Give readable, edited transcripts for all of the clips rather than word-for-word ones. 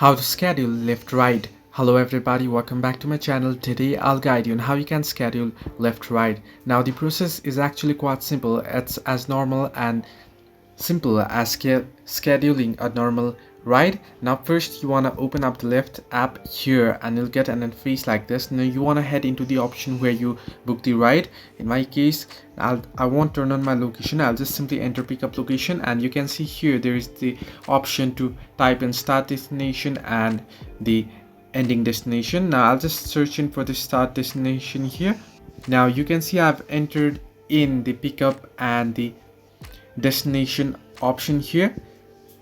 How to schedule Lyft ride. Hello everybody, welcome back to my channel. Today I'll guide you on how you can schedule Lyft ride. Now the process is actually quite simple. It's as normal and simple as scheduling a normal ride. Now first you want to open up the Lyft app here and you'll get an interface like this. Now you want to head into the option where you book the ride. In my case, I won't turn on my location. I'll just simply enter pickup location, and you can see here there is the option to type in start destination and the ending destination. Now I'll just search in for the start destination here. Now you can see I've entered in the pickup and the destination option here.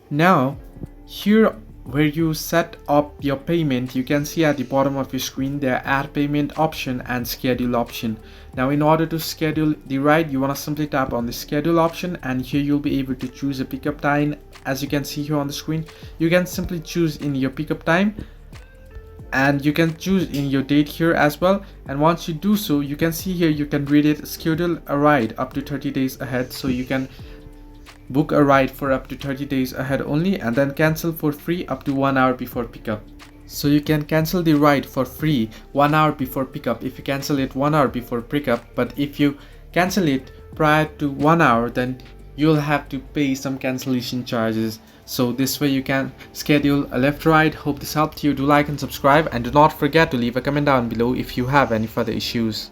Now here where you set up your payment, you can see at the bottom of your screen there add payment option and schedule option. Now in order to schedule the ride, you want to simply tap on the schedule option, and here you'll be able to choose a pickup time. As you can see here on the screen, you can simply choose in your pickup time, and you can choose in your date here as well. And once you do so, you can see here you can read it, schedule a ride up to 30 days ahead. So you can book a ride for up to 30 days ahead only, and then cancel for free up to 1 hour before pickup. So you can cancel the ride for free 1 hour before pickup if you cancel it 1 hour before pickup. But if you cancel it prior to 1 hour, then you'll have to pay some cancellation charges. So this way you can schedule a Lyft ride. Hope this helped you. Do like and subscribe, and do not forget to leave a comment down below if you have any further issues.